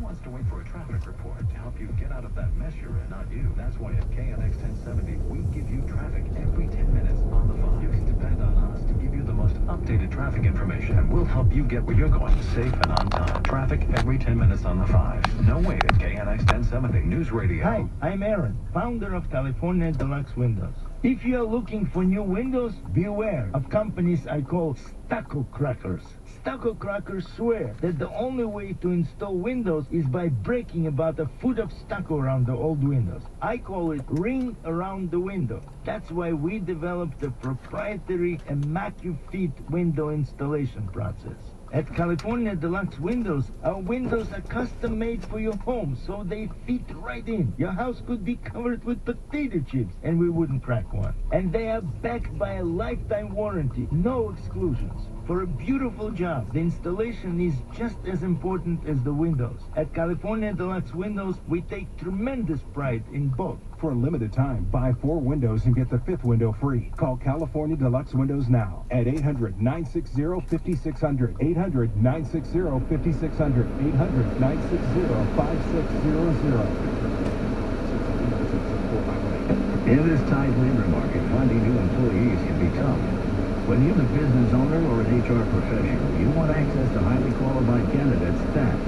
wants to wait for a traffic report to help you get out of that mess you're in, not you. That's why at KNX 1070, we give you traffic every 10 minutes on the 5. You can depend on us to give you the most updated traffic information, and we'll help you get where you're going safe and on time. Traffic every 10 minutes on the 5. No wait at KNX 1070 News Radio. Hi, I'm Aaron, founder of California Deluxe Windows. If you're looking for new windows, beware of companies I call stucco crackers. Stucco crackers swear that the only way to install windows is by breaking about a foot of stucco around the old windows. I call it ring around the window. That's why we developed the proprietary ImmacuFit window installation process. At California Deluxe Windows, our windows are custom made for your home, so they fit right in. Your house could be covered with potato chips, and we wouldn't crack one. And they are backed by a lifetime warranty, no exclusions. For a beautiful job, the installation is just as important as the windows. At California Deluxe Windows, we take tremendous pride in both. For a limited time, buy 4 windows and get the 5th window free. Call California Deluxe Windows now at 800-960-5600, 800-960-5600, 800-960-5600. In this tight labor market, finding new employees can be tough. Whether you're the business owner or an HR professional, you want access to highly qualified candidates fast.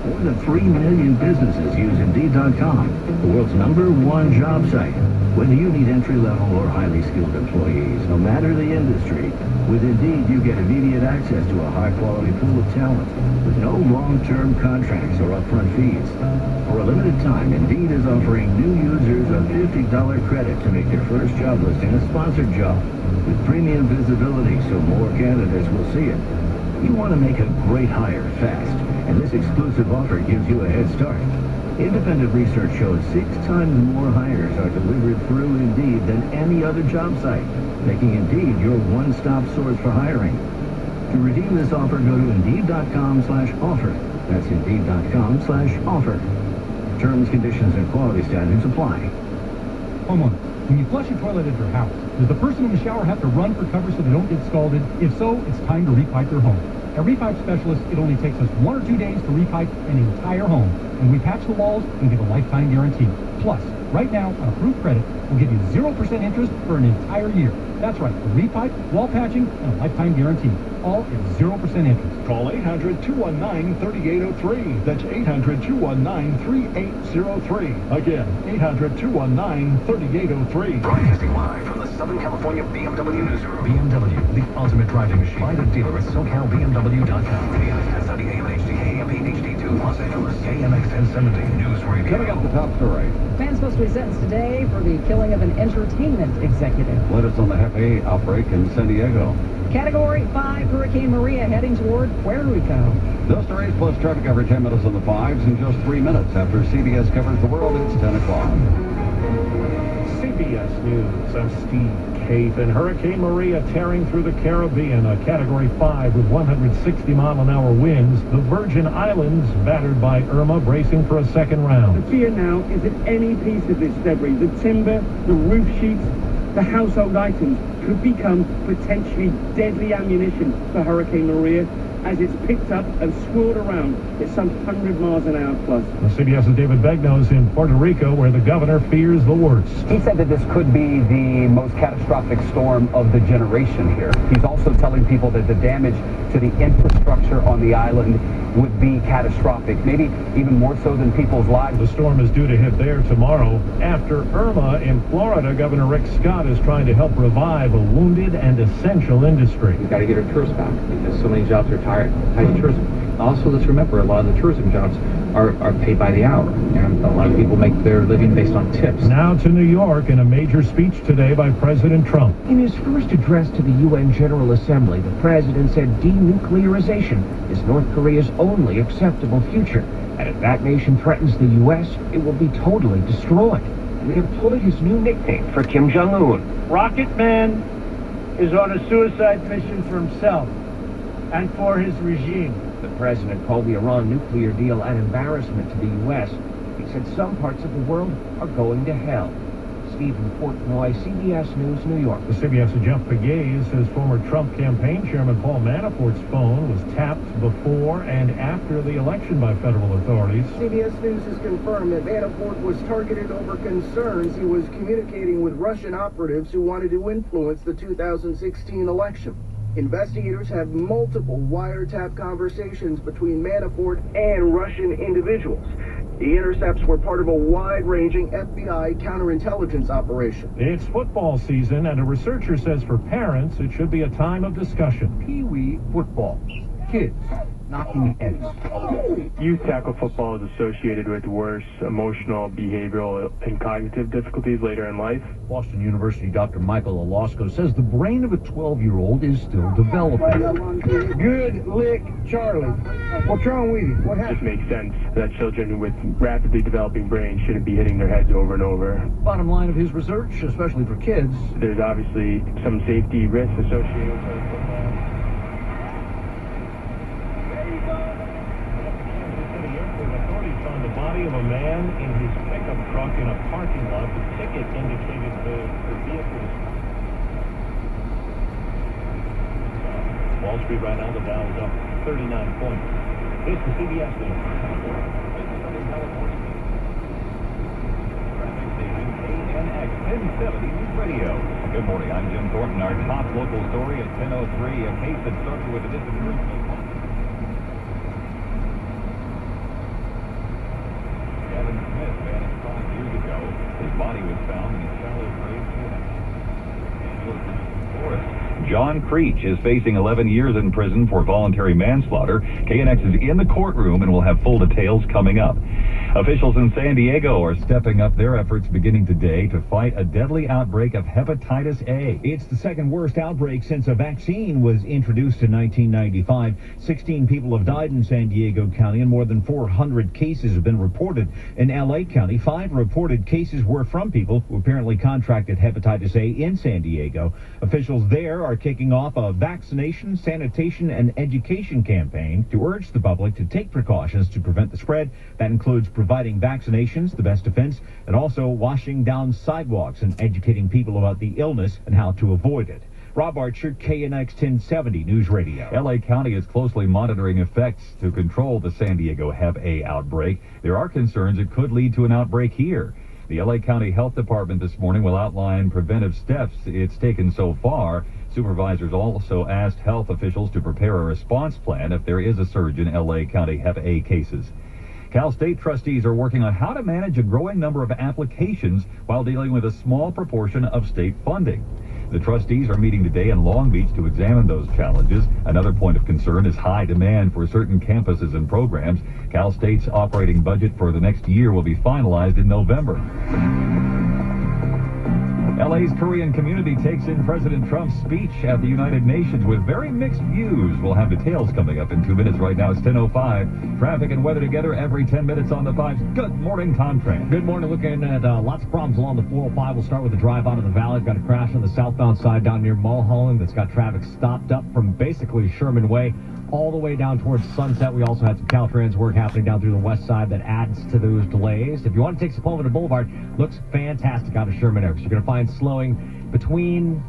More than 3 million businesses use Indeed.com, the world's #1 job site. Whether you need entry-level or highly skilled employees, no matter the industry, with Indeed you get immediate access to a high-quality pool of talent with no long-term contracts or upfront fees. For a limited time, Indeed is offering new users a $50 credit to make their first job listing a sponsored job with premium visibility so more candidates will see it. You want to make a great hire fast, and this exclusive offer gives you a head start. Independent research shows 6 times more hires are delivered through Indeed than any other job site, making Indeed your one-stop source for hiring. To redeem this offer, go to Indeed.com/offer. That's Indeed.com/offer. Terms, conditions, and quality standards apply. Homeowner, when you flush a toilet at your house, does the person in the shower have to run for cover so they don't get scalded? If so, it's time to repipe your home. At Repipe Specialist, it only takes us 1 or 2 days to repipe an entire home. And we patch the walls and give a lifetime guarantee. Plus, right now, on approved credit, we'll give you 0% interest for an entire year. That's right, a repipe, wall patching, and a lifetime guarantee. All at 0% interest. Call 800-219-3803. That's 800-219-3803. Again, 800-219-3803. Broadcasting live from the Southern California BMW newsroom. BMW, the ultimate driving machine. Find a dealer at SoCalBMW.com. KNX 1070 AM HD, AM HD2, Los Angeles. KNX 1070 News Radio. Coming up, the top story. Man supposed to be sentenced today for the killing of an entertainment executive. Latest on the Hefe outbreak in San Diego. Category 5 Hurricane Maria heading toward Puerto Rico. Those stories plus traffic every 10 minutes on the 5s in just 3 minutes. After CBS covers the world, it's 10 o'clock. CBS News, I'm Steve Cate. And Hurricane Maria tearing through the Caribbean, a Category 5 with 160-mile-an-hour winds. The Virgin Islands battered by Irma, bracing for a second round. The fear now is that any piece of this debris, the timber, the roof sheets, the household items, could become potentially deadly ammunition for Hurricane Maria as it's picked up and swirled around at some 100 miles an hour plus. CBS's David Begnaud in Puerto Rico, where the governor fears the worst. He said that this could be the most catastrophic storm of the generation here. He's also telling people that the damage to the infrastructure on the island would be catastrophic, maybe even more so than people's lives. The storm is due to hit there tomorrow. After Irma in Florida, Governor Rick Scott is trying to help revive a wounded and essential industry. We've got to get our tourists back because so many jobs are tied to tourism. Also, let's remember, a lot of the tourism jobs are paid by the hour, and a lot of people make their living based on tips. Now to New York in a major speech today by President Trump. In his first address to the UN General Assembly, the president said denuclearization is North Korea's only acceptable future, and if that nation threatens the U.S., it will be totally destroyed. We have pulled his new nickname for Kim Jong-un. Rocket Man is on a suicide mission for himself and for his regime. The president called the Iran nuclear deal an embarrassment to the U.S. He said some parts of the world are going to hell. Stephen Portnoy, CBS News, New York. The CBS's Jeff Pegues says former Trump campaign chairman Paul Manafort's phone was tapped before and after the election by federal authorities. CBS News has confirmed that Manafort was targeted over concerns he was communicating with Russian operatives who wanted to influence the 2016 election. Investigators have multiple wiretap conversations between Manafort and Russian individuals. The intercepts were part of a wide-ranging FBI counterintelligence operation. It's football season, and a researcher says for parents, it should be a time of discussion. Pee-wee football. Kids knocking heads. Youth tackle football is associated with worse emotional, behavioral, and cognitive difficulties later in life. Boston University Dr. Michael Alasko says the brain of a 12-year-old is still developing. Good lick, Charlie. What's wrong with you? What It happened? just makes sense that children with rapidly developing brains shouldn't be hitting their heads over and over. Bottom line of his research, especially for kids, There's obviously some safety risks associated with playing football. Authorities found the body of a man in his pickup truck in a parking lot. The ticket indicated the vehicle was... Wall Street right now, the Dow is up 39 points. It's the CBS News. KNX 1070 News Radio. Good morning, I'm Jim Thornton. Our top local story at 10:03, a case that started with a disappearance of Kevin Smith vanished 5 years ago. His body was found in a shallow grave near Forest. John Creech is facing 11 years in prison for voluntary manslaughter. KNX is in the courtroom and will have full details coming up. Officials in San Diego are stepping up their efforts beginning today to fight a deadly outbreak of hepatitis A. It's the second worst outbreak since a vaccine was introduced in 1995. 16 people have died in San Diego County and more than 400 cases have been reported. In LA County, 5 reported cases were from people who apparently contracted hepatitis A in San Diego. Officials there are kicking off a vaccination, sanitation, and education campaign to urge the public to take precautions to prevent the spread. That includes providing vaccinations, the best defense, and also washing down sidewalks and educating people about the illness and how to avoid it. Rob Archer, KNX 1070 News Radio. LA County is closely monitoring effects to control the San Diego Hep A outbreak. There are concerns it could lead to an outbreak here. The LA County Health Department this morning will outline preventive steps it's taken so far. Supervisors also asked health officials to prepare a response plan if there is a surge in LA County Hep A cases. Cal State trustees are working on how to manage a growing number of applications while dealing with a small proportion of state funding. The trustees are meeting today in Long Beach to examine those challenges. Another point of concern is high demand for certain campuses and programs. Cal State's operating budget for the next year will be finalized in November. LA's Korean community takes in President Trump's speech at the United Nations with very mixed views. We'll have details coming up in 2 minutes. Right now it's 10:05. Traffic and weather together every 10 minutes on the 5s. Good morning, Tom Tran. Good morning. Looking at lots of problems along the 405. We'll start with the drive out of the valley. Got a crash on the southbound side down near Mulholland that's got traffic stopped up from basically Sherman Way all the way down towards Sunset. We also had some Caltrans work happening down through the west side that adds to those delays. If you want to take Sepulveda Boulevard, looks fantastic out of Sherman Oaks. You're going to find slowing between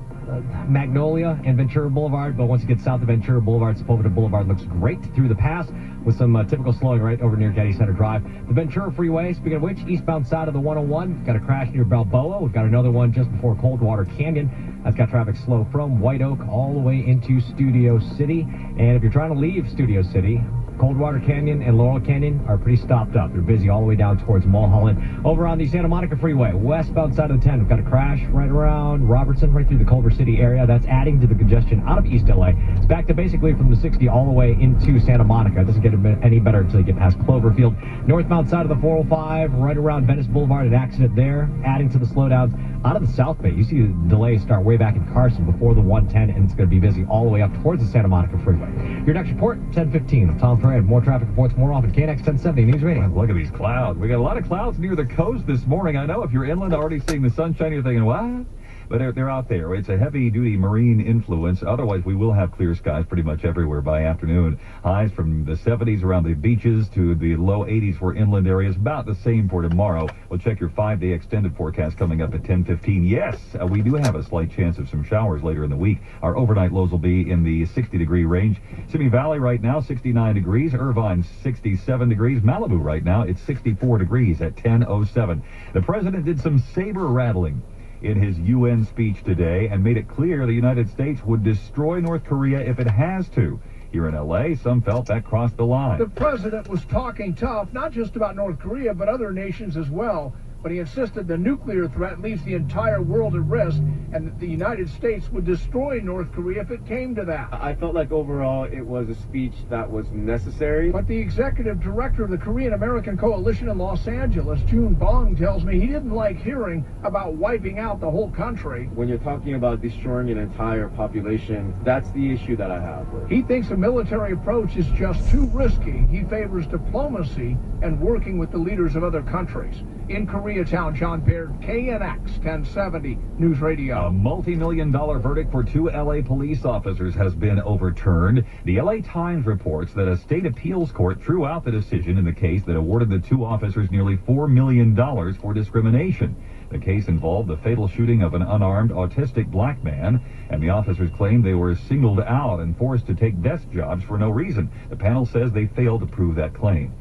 Magnolia and Ventura Boulevard, but once you get south of Ventura Boulevard, Sepulveda Boulevard looks great through the pass with some typical slowing right over near Getty Center Drive. The Ventura Freeway, speaking of which, eastbound side of the 101, got a crash near Balboa. We've got another one just before Coldwater Canyon. That's got traffic slow from White Oak all the way into Studio City. And if you're trying to leave Studio City, Coldwater Canyon and Laurel Canyon are pretty stopped up. They're busy all the way down towards Mulholland. Over on the Santa Monica Freeway, westbound side of the 10, we've got a crash right around Robertson, right through the Culver City area. That's adding to the congestion out of East LA. It's back to basically from the 60 all the way into Santa Monica. It doesn't get any better until you get past Cloverfield. Northbound side of the 405, right around Venice Boulevard, an accident there, adding to the slowdowns. Out of the South Bay, you see the delays start way back in Carson before the 110, and it's going to be busy all the way up towards the Santa Monica Freeway. Your next report, 10:15. Tom Ferrer. More traffic reports more often. KNX 1070 News Radio. Look at these clouds. We got a lot of clouds near the coast this morning. I know if you're inland already seeing the sunshine, you're thinking, what? But they're out there. It's a heavy-duty marine influence. Otherwise, we will have clear skies pretty much everywhere by afternoon. Highs from the 70s around the beaches to the low 80s for inland areas. About the same for tomorrow. We'll check your 5-day extended forecast coming up at 10:15. Yes, we do have a slight chance of some showers later in the week. Our overnight lows will be in the 60-degree range. Simi Valley right now, 69 degrees. Irvine, 67 degrees. Malibu right now, it's 64 degrees at 10:07. The president did some saber rattling in his UN speech today and made it clear the United States would destroy North Korea if it has to. Here in L.A., some felt that crossed the line. The president was talking tough, not just about North Korea, but other nations as well. But he insisted the nuclear threat leaves the entire world at risk and that the United States would destroy North Korea if it came to that. I felt like overall it was a speech that was necessary. But the executive director of the Korean American Coalition in Los Angeles, Jun Bong, tells me he didn't like hearing about wiping out the whole country. When you're talking about destroying an entire population, that's the issue that I have with. He thinks a military approach is just too risky. He favors diplomacy and working with the leaders of other countries. In Koreatown, John Baird, KNX 1070 News Radio. A multi-million-dollar verdict for 2 L.A. police officers has been overturned. The L.A. Times reports that a state appeals court threw out the decision in the case that awarded the 2 officers nearly $4 million for discrimination. The case involved the fatal shooting of an unarmed autistic black man, and the officers claimed they were singled out and forced to take desk jobs for no reason. The panel says they failed to prove that claim.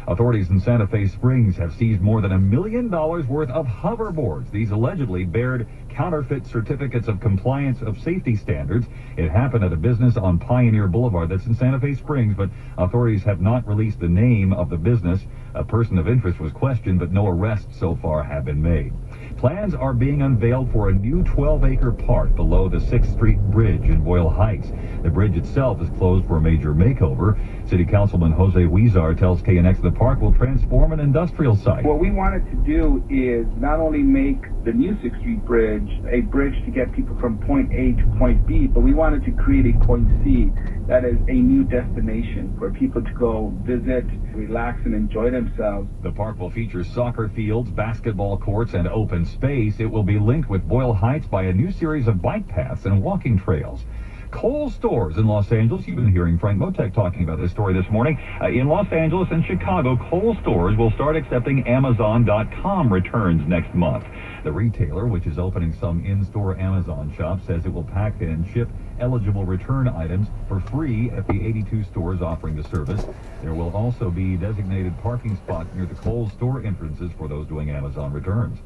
Authorities in Santa Fe Springs have seized more than $1 million worth of hoverboards. These allegedly bared counterfeit certificates of compliance of safety standards. It happened at a business on Pioneer Boulevard that's in Santa Fe Springs, but authorities have not released the name of the business. A person of interest was questioned, but no arrests so far have been made. Plans are being unveiled for a new 12-acre park below the 6th Street Bridge in Boyle Heights. The bridge itself is closed for a major makeover. City Councilman Jose Huizar tells KNX the park will transform an industrial site. What we wanted to do is not only make the new 6th Street Bridge a bridge to get people from point A to point B, but we wanted to create a point C that is a new destination for people to go visit, relax, and enjoy themselves. The park will feature soccer fields, basketball courts, and open space. It will be linked with Boyle Heights by a new series of bike paths and walking trails. Kohl's stores in Los Angeles. You've been hearing Frank Motek talking about this story this morning. In Los Angeles and Chicago, Kohl's stores will start accepting Amazon.com returns next month. The retailer, which is opening some in-store Amazon shops, says it will pack and ship eligible return items for free at the 82 stores offering the service. There will also be designated parking spots near the Kohl's store entrances for those doing Amazon returns.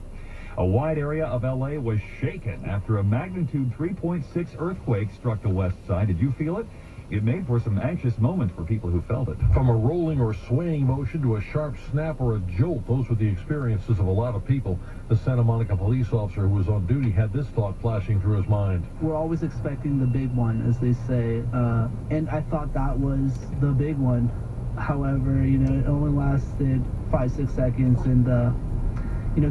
A wide area of L.A. was shaken after a magnitude 3.6 earthquake struck the west side. Did you feel it? It made for some anxious moments for people who felt it. From a rolling or swaying motion to a sharp snap or a jolt, those were the experiences of a lot of people. The Santa Monica police officer who was on duty had this thought flashing through his mind. We're always expecting the big one, as they say, and I thought that was the big one. However, it only lasted 5-6 seconds, and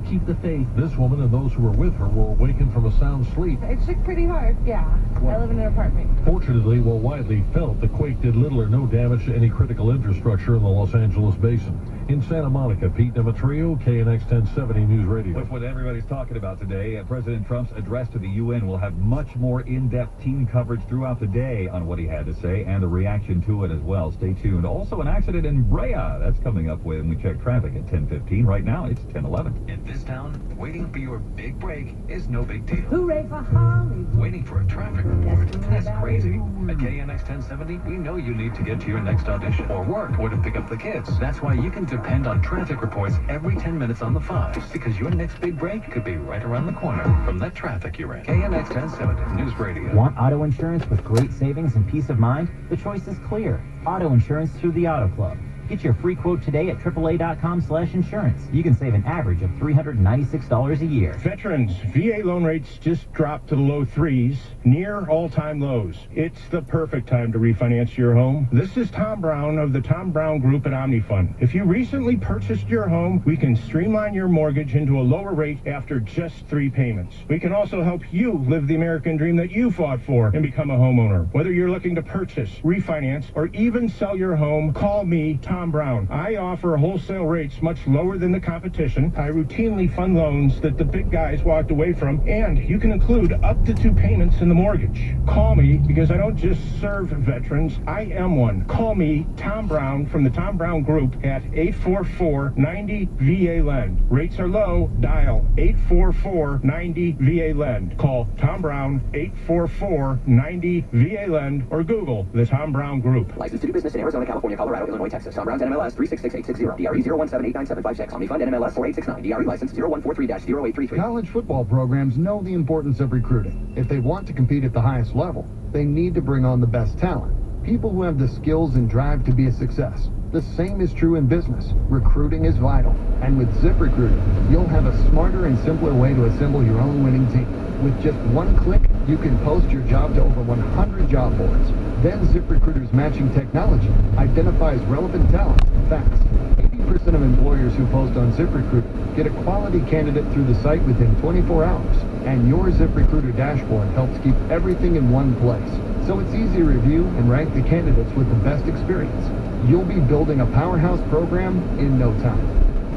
keep the faith. This woman and those who were with her were awakened from a sound sleep. It shook pretty hard, yeah. I live in an apartment. Fortunately, while widely felt, the quake did little or no damage to any critical infrastructure in the Los Angeles basin. In Santa Monica, Pete Demetrio, KNX 1070 News Radio. With what everybody's talking about today, President Trump's address to the UN will have much more in-depth team coverage throughout the day on what he had to say and the reaction to it as well. Stay tuned. Also, an accident in Brea. That's coming up when we check traffic at 10:15. Right now, it's 10:11. In this town, waiting for your big break is no big deal. Hooray for Hollywood. Waiting for a traffic report, that's crazy. At KNX 1070, we know you need to get to your next audition or work or to pick up the kids. That's why you can depend on traffic reports every 10 minutes on the 5s, because your next big break could be right around the corner from that traffic you're in. KNX 1070 News Radio. Want auto insurance with great savings and peace of mind? The choice is clear. Auto insurance through the Auto Club. Get your free quote today at AAA.com/insurance. You can save an average of $396 a year. Veterans, VA loan rates just dropped to the low 3s, near all-time lows. It's the perfect time to refinance your home. This is Tom Brown of the Tom Brown Group at OmniFund. If you recently purchased your home, we can streamline your mortgage into a lower rate after just 3 payments. We can also help you live the American dream that you fought for and become a homeowner. Whether you're looking to purchase, refinance, or even sell your home, call me, Tom Tom Brown. I offer wholesale rates much lower than the competition. I routinely fund loans that the big guys walked away from, and you can include up to 2 payments in the mortgage. Call me because I don't just serve veterans. I am one. Call me, Tom Brown, from the Tom Brown Group at 844-90-VA-LEND. Rates are low. Dial 844-90-VA-LEND. Call Tom Brown, 844-90-VA-LEND, or Google the Tom Brown Group. Licensed to do business in Arizona, California, Colorado, Illinois, Texas. Tom Brown's NMLS 366860. DRE 0178976. OmniFund NMLS 4869. DRE license 0143-0833. College football programs know the importance of recruiting. If they want to compete at the highest level, they need to bring on the best talent. People who have the skills and drive to be a success. The same is true in business. Recruiting is vital. And with ZipRecruiter, you'll have a smarter and simpler way to assemble your own winning team. With just one click, you can post your job to over 100 job boards. Then ZipRecruiter's matching technology identifies relevant talent fast. 80% of employers who post on ZipRecruiter get a quality candidate through the site within 24 hours. And your ZipRecruiter dashboard helps keep everything in one place. So it's easy to review and rank the candidates with the best experience. You'll be building a powerhouse program in no time.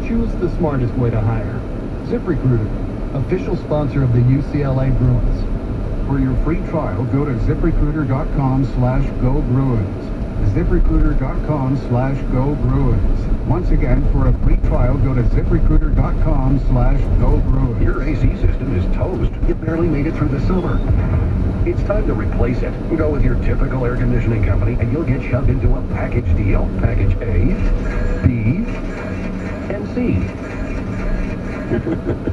Choose the smartest way to hire. ZipRecruiter, official sponsor of the UCLA Bruins. For your free trial, go to ZipRecruiter.com/GoBruins. ZipRecruiter.com/GoBruins. Once again, for a free trial, go to ZipRecruiter.com/GoBruins. Your AC system is toast. You barely made it through the summer. It's time to replace it. Go with your typical air conditioning company, and you'll get shoved into a package deal. Package A, B, and C.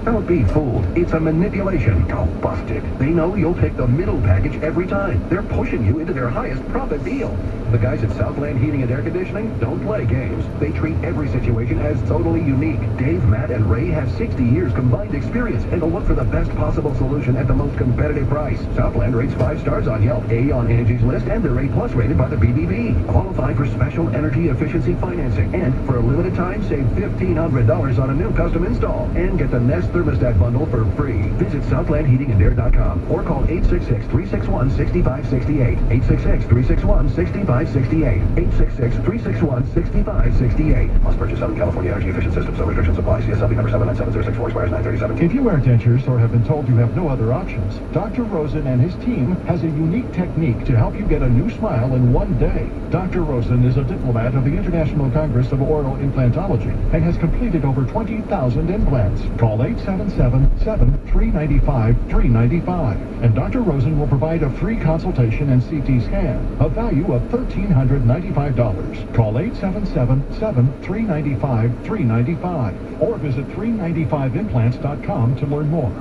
Don't be fooled. It's a manipulation. Go busted. They know you'll take the middle package every time. They're pushing you into their highest profit deal. The guys at Southland Heating and Air Conditioning don't play games. They treat every situation as totally unique. Dave, Matt, and Ray have 60 years combined experience and will look for the best possible solution at the most competitive price. Southland rates 5 stars on Yelp, A on Angie's List, and they're A+ rated by the BBB. Qualify for special energy efficiency financing, and for a limited time, save $1,500 on a new custom install. And get the Nest Thermostat Bundle for free. Visit SouthlandHeatingandAir.com or call 866-361-6568. 866-361-6568. 866-361-6568. Must purchase Southern California Energy Efficient Systems. Some restrictions apply. CSLB number 797064 expires 9/30/17. If you wear dentures or have been told you have no other options, Dr. Rosen and his team has a unique technique to help you get a new smile in one day. Dr. Rosen is a diplomat of the International Congress of Oral Implantology and has completed over 20,000 implants. Call 877-7395-395, and Dr. Rosen will provide a free consultation and CT scan, a value of $1,395. Call 877-7395-395, or visit 395implants.com to learn more.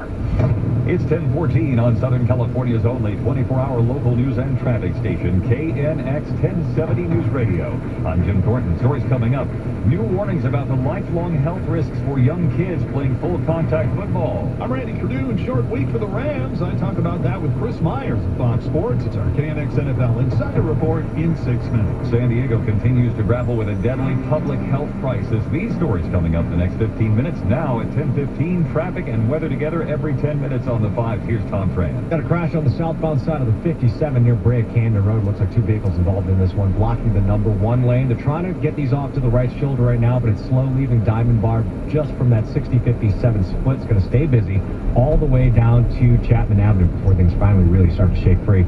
It's 10:14 on Southern California's only 24-hour local news and traffic station, KNX 1070 News Radio. I'm Jim Thornton. Stories coming up. New warnings about the lifelong health risks for young kids playing full-contact football. I'm Randy Cardoon. Short week for the Rams. I talk about that with Chris Myers of Fox Sports. It's our KNX NFL Insider Report in 6 minutes. San Diego continues to grapple with a deadly public health crisis. These stories coming up the next 15 minutes. Now at 10:15, traffic and weather together every 10 minutes on the 5. Here's Tom Tran. Got a crash on the southbound side of the 57 near Brea Canyon Road. Looks like 2 vehicles involved in this one, blocking the number 1 lane. They're trying to get these off to the right shoulder right now, but it's slow leaving Diamond Bar just from that 60-57 split. It's going to stay busy all the way down to Chapman Avenue before things finally really start to shake free.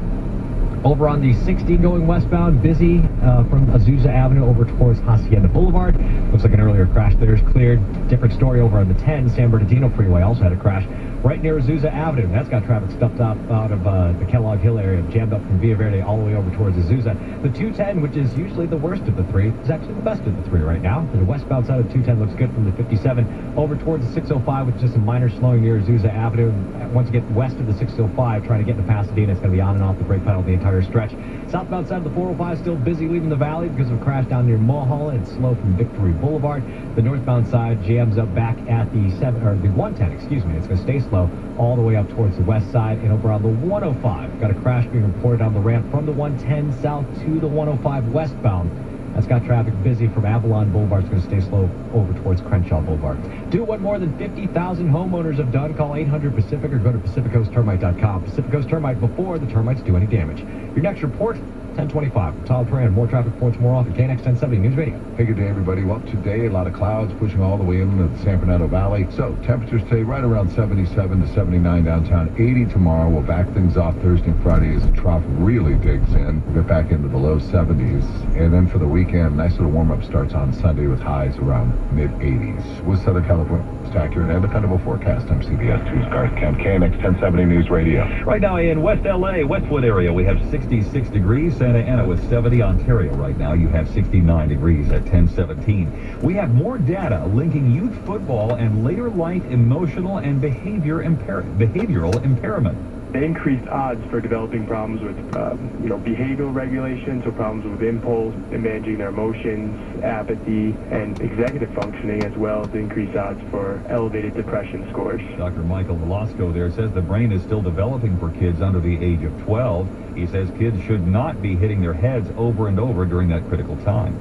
Over on the 60 going westbound, busy from Azusa Avenue over towards Hacienda Boulevard. Looks like an earlier crash there is cleared. Different story over on the 10. San Bernardino Freeway also had a crash right near Azusa Avenue. That's got traffic stuffed up out of the Kellogg Hill area, jammed up from Villa Verde all the way over towards Azusa. The 210, which is usually the worst of the 3, is actually the best of the 3 right now. The westbound side of the 210 looks good from the 57 over towards the 605 with just some minor slowing near Azusa Avenue. Once you get west of the 605, trying to get into Pasadena, it's going to be on and off the brake pedal the entire stretch. Southbound side of the 405 still busy leaving the valley because of a crash down near Mulholland. It's slow from Victory Boulevard. The northbound side jams up back at the 110, excuse me. It's going to stay slow all the way up towards the west side and over on the 105. Got a crash being reported on the ramp from the 110 south to the 105 westbound. That's got traffic busy from Avalon Boulevard. It's going to stay slow over towards Crenshaw Boulevard. Do what more than 50,000 homeowners have done. Call 800-PACIFIC or go to PacificCoastTermite.com. Pacific Coast Termite before the termites do any damage. Your next report 1025. Tom Tran, more traffic points more often. KNX 1070 News Radio. Hey, good day, everybody. Well, today, a lot of clouds pushing all the way into the San Fernando Valley. So, temperatures today right around 77 to 79 downtown, 80 tomorrow. We'll back things off Thursday and Friday as the trough really digs in. We'll get back into the low 70s. And then for the weekend, nice little warm-up starts on Sunday with highs around mid-80s. With Southern California, accurate and dependable forecast. I'm CBS 2's Garth Kemp, KNX 1070 News Radio. Right now in West LA, Westwood area, we have 66 degrees. Santa Ana with 70. Ontario right now, you have 69 degrees at 1017. We have more data linking youth football and later life emotional and behavioral impairment. The increased odds for developing problems with, behavioral regulation, so problems with impulse and managing their emotions, apathy, and executive functioning, as well as increased odds for elevated depression scores. Dr. Michael Velasco there says the brain is still developing for kids under the age of 12. He says kids should not be hitting their heads over and over during that critical time.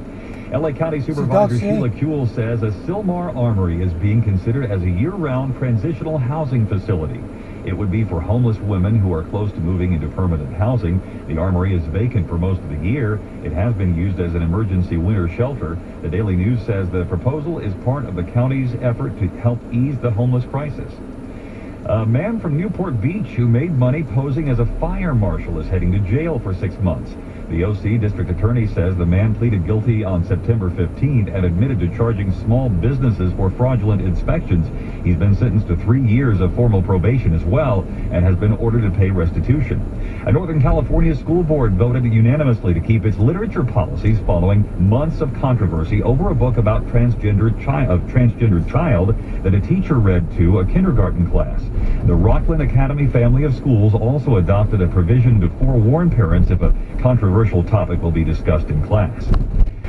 L.A. County Supervisor Sheila Kuehl says a Sylmar Armory is being considered as a year-round transitional housing facility. It would be for homeless women who are close to moving into permanent housing. The Armory is vacant for most of the year. It has been used as an emergency winter shelter. The Daily News says the proposal is part of the county's effort to help ease the homeless crisis. A man from Newport Beach who made money posing as a fire marshal is heading to jail for 6 months. The OC district attorney says the man pleaded guilty on September 15th and admitted to charging small businesses for fraudulent inspections. He's been sentenced to 3 years of formal probation as well and has been ordered to pay restitution. A Northern California school board voted unanimously to keep its literature policies following months of controversy over a book about transgender child that a teacher read to a kindergarten class. The Rockland Academy family of schools also adopted a provision to forewarn parents if a controversial topic will be discussed in class.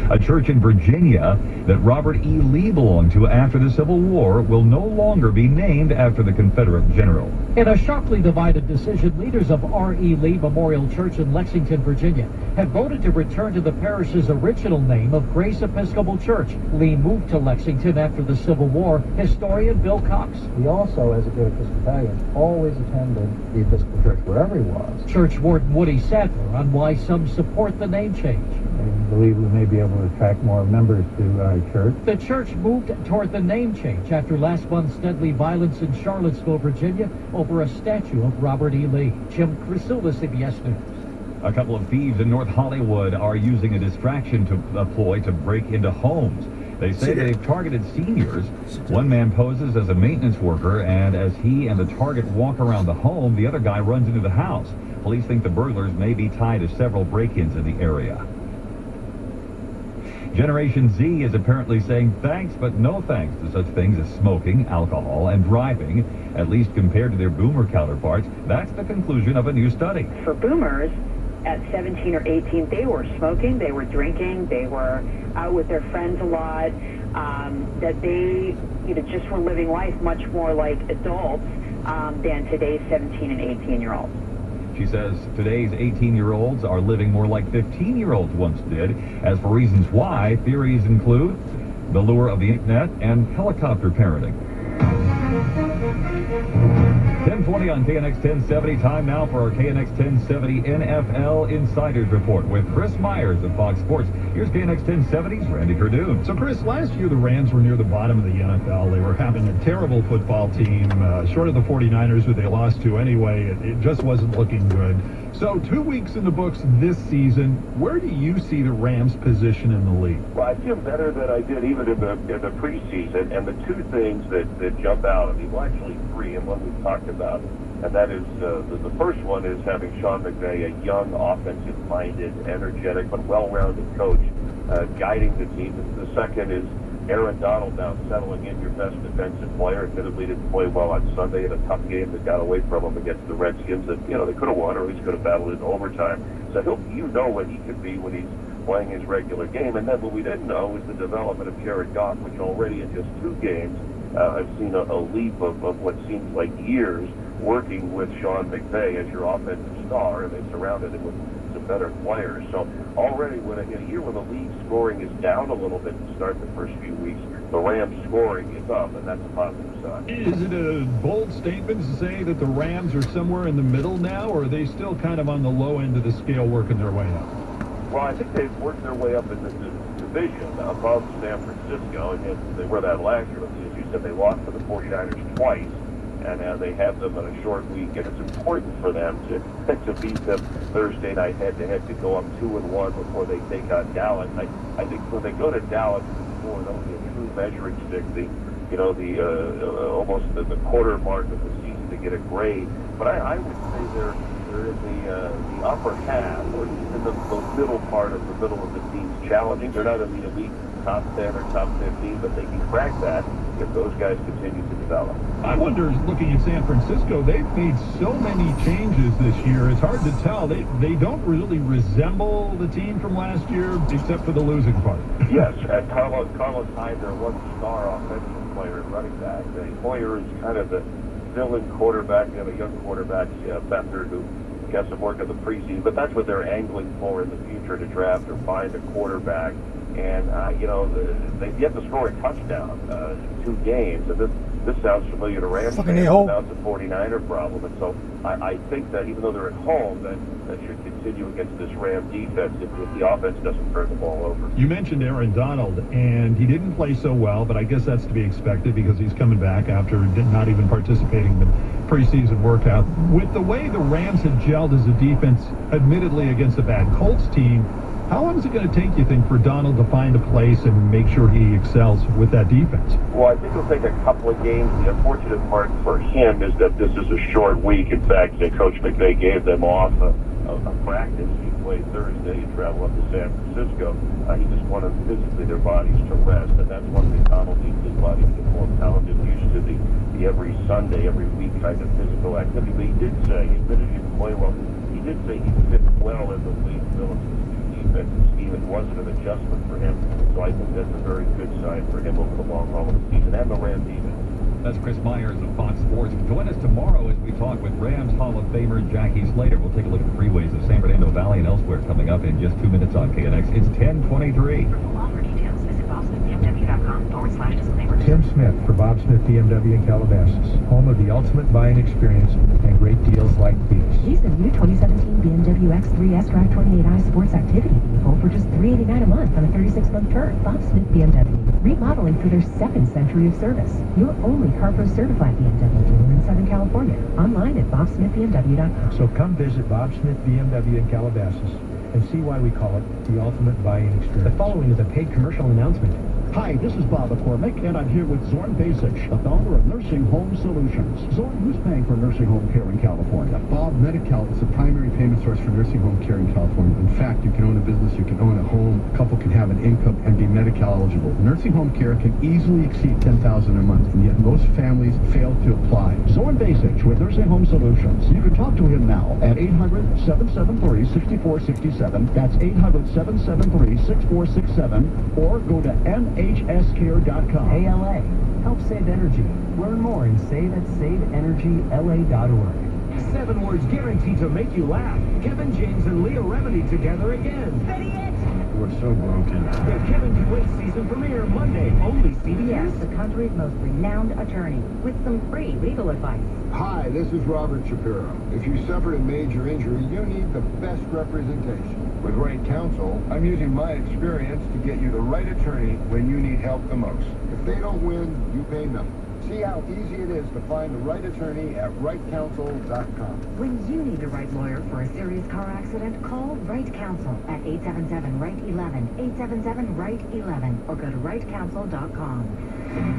A church in Virginia that Robert E. Lee belonged to after the Civil War will no longer be named after the Confederate general. In a sharply divided decision, leaders of R.E. Lee Memorial Church in Lexington, Virginia, have voted to return to the parish's original name of Grace Episcopal Church. Lee moved to Lexington after the Civil War. Historian Bill Cox. He also, as a good Episcopalian, always attended the Episcopal Church wherever he was. Church Warden Woody Sadler on why some support the name change. I believe we may be able to attract more members to our church. The church moved toward the name change after last month's deadly violence in Charlottesville, Virginia, over a statue of Robert E. Lee. Jim Crisilda, CBS News. A couple of thieves in North Hollywood are using a distraction ploy to break into homes. They say they've targeted seniors. One man poses as a maintenance worker, and as he and the target walk around the home, the other guy runs into the house. Police think the burglars may be tied to several break-ins in the area. Generation Z is apparently saying thanks but no thanks to such things as smoking, alcohol, and driving, at least compared to their boomer counterparts. That's the conclusion of a new study. For boomers, at 17 or 18, they were smoking, they were drinking, they were out with their friends a lot, that they just were living life much more like adults than today's 17 and 18-year-olds. She says today's 18-year-olds are living more like 15-year-olds once did. As for reasons why, theories include the lure of the internet and helicopter parenting. 10:20 on KNX 1070. Time now for our KNX 1070 NFL Insiders Report with Chris Myers of Fox Sports. Here's KNX 1070's Randy Cardoon. So, Chris, last year the Rams were near the bottom of the NFL. They were having a terrible football team, short of the 49ers, who they lost to anyway. It just wasn't looking good. So, 2 weeks in the books this season, where do you see the Rams' position in the league? Well, I feel better than I did even in the preseason. And the two things that jump out, well, actually three, and one we've talked about, and that is the first one is having Sean McVay, a young, offensive-minded, energetic, but well-rounded coach, guiding the team. And the second is Aaron Donald now settling in, your best defensive player. Admittedly didn't play well on Sunday in a tough game that got away from him against the Redskins that, they could have won or at least could have battled in overtime. So you know what he could be when he's playing his regular game. And then what we didn't know is the development of Jared Goff, which already in just 2 games, I've seen a leap of what seems like years working with Sean McVay as your offensive star, and they surrounded him with some better players. So already in a year when the league scoring is down a little bit to start the first few weeks, the Rams scoring is up, and that's a positive sign. Is it a bold statement to say that the Rams are somewhere in the middle now, or are they still kind of on the low end of the scale working their way up? Well, I think they've worked their way up in the division above San Francisco, and they were that last year. As you said, they lost to the 49ers twice, and now they have them on a short week, and it's important for them to beat them Thursday night head-to-head to go up 2-1 before they take on Dallas. I think when they go to Dallas, that'll be a true measuring stick, almost the quarter mark of the season to get a grade. But I would say they're in the upper half, or in the middle part of the middle of the team's challenging. They're not in the elite top 10 or top 15, but they can crack that if those guys continue to develop. I wonder, looking at San Francisco, they've made so many changes this year. It's hard to tell. They don't really resemble the team from last year, except for the losing part. Yes, and Carlos Hyde, their one star offensive player and running back. Hoyer is kind of the fill-in quarterback. They have a young quarterback, Beathard, who got some work in the preseason, but that's what they're angling for in the future, to draft or find a quarterback. And, they've yet to score a touchdown in 2 games. And this sounds familiar to Rams fans. Now it's a 49er problem. And so I think that even though they're at home, that should continue against this Ram defense if the offense doesn't turn the ball over. You mentioned Aaron Donald, and he didn't play so well, but I guess that's to be expected because he's coming back after not even participating in the preseason workout. With the way the Rams had gelled as a defense, admittedly against a bad Colts team, how long is it going to take, you think, for Donald to find a place and make sure he excels with that defense? Well, I think it'll take a couple of games. The unfortunate part for him is that this is a short week. In fact, Coach McVay gave them off a practice. He played Thursday and traveled up to San Francisco. He just wanted physically their bodies to rest, and that's one thing Donald needs his body to get more pounded, used to the every Sunday, every week kind of physical activity. But he did say, he admitted he didn't play well, he did say he fit well in the Wade Phillips defensive scheme. It wasn't an adjustment for him. So I think that's a very good sign for him over the long haul of the season and the Rams defense. That's Chris Myers of Fox Sports. Join us tomorrow as we talk with Rams Hall of Famer Jackie Slater. We'll take a look at the freeways of San Fernando Valley and elsewhere coming up in just 2 minutes on KNX. It's 10:23. For details, visit bobsmithbmw.com/disclaimer. Tim Smith for Bob Smith BMW in Calabasas, home of the ultimate buying experience and great deals like these. He's the new 2017 BMW X3 S-Drive 28i Sports Activity vehicle for just $389 a month on a 36-month term. Bob Smith BMW, remodeling for their 2nd century of service. Your only CarPro certified BMW dealer in Southern California. Online at bobsmithbmw.com. So come visit Bob Smith BMW in Calabasas and see why we call it the ultimate buying experience. The following is a paid commercial announcement. Hi, this is Bob McCormick, and I'm here with Zorn Basic, the founder of Nursing Home Solutions. Zorn, who's paying for nursing home care in California? Bob, Medi-Cal is the primary payment source for nursing home care in California. In fact, you can own a business, you can own a home, a couple can have an income and be Medi-Cal eligible. Nursing home care can easily exceed $10,000 a month, and yet most families fail to apply. Zorn Basic with Nursing Home Solutions. You can talk to him now at 800-773-6467. That's 800-773-6467. Or go to nhscare.com. ALA. Help save energy. Learn more and save at saveenergyla.org. 7 words guaranteed to make you laugh. Kevin James and Leah Remini together again. We're so broken. The Kevin DeWitt season premiere Monday, only CBS. The country's most renowned attorney with some free legal advice. Hi, this is Robert Shapiro. If you suffered a major injury, you need the best representation. With Right Counsel, I'm using my experience to get you the right attorney when you need help the most. If they don't win, you pay nothing. See how easy it is to find the right attorney at rightcounsel.com. When you need the right lawyer for a serious car accident, call Right Counsel at 877-RIGHT-11, 877-RIGHT-11, or go to rightcounsel.com.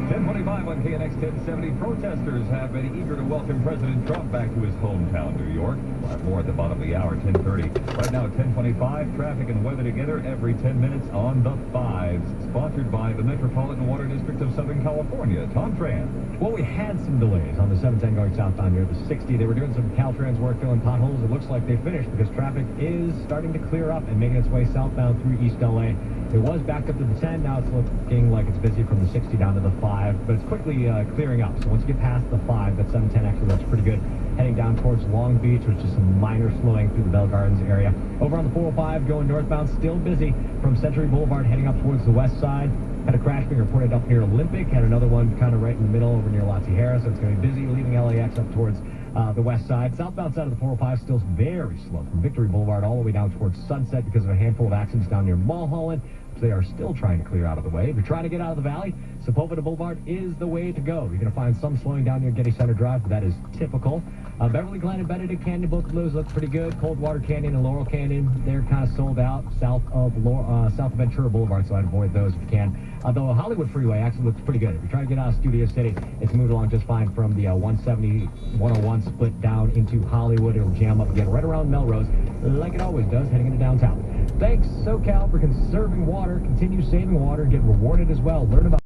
10:25 on KNX 1070. Protesters have been eager to welcome President Trump back to his hometown, New York. We'll have more at the bottom of the hour, 10:30. Right now, 10:25. Traffic and weather together every 10 minutes on the 5s. Sponsored by the Metropolitan Water District of Southern California. Tom Tran. Well, we had some delays on the 710 going southbound near the 60. They were doing some Caltrans work filling potholes. It looks like they finished because traffic is starting to clear up and making its way southbound through East LA. It was backed up to the 10. Now it's looking like it's busy from the 60 down to the 5, but it's quickly clearing up. So once you get past the 5, that 710 actually looks pretty good. Heading down towards Long Beach, which is some minor slowing through the Bell Gardens area. Over on the 405 going northbound, still busy from Century Boulevard heading up towards the west side. Had a crash being reported up near Olympic. Had another one kind of right in the middle over near Lottie Harris. So it's going to be busy leaving LAX up towards the west side. Southbound side of the 405 still very slow from Victory Boulevard all the way down towards Sunset because of a handful of accidents down near Mulholland. They are still trying to clear out of the way. If you're trying to get out of the valley, Sepulveda Boulevard is the way to go. You're going to find some slowing down near Getty Center Drive, but that is typical. Beverly Glen and Benedict Canyon, both of those look pretty good. Coldwater Canyon and Laurel Canyon, they're kind of sold out south of Ventura Boulevard, so I'd avoid those if you can. Though Hollywood Freeway actually looks pretty good. If you're trying to get out of Studio City, it's moved along just fine from the 170-101 split down into Hollywood. It'll jam up again right around Melrose, like it always does, heading into downtown. Thanks, SoCal, for conserving water. Continue saving water and get rewarded as well. Learn about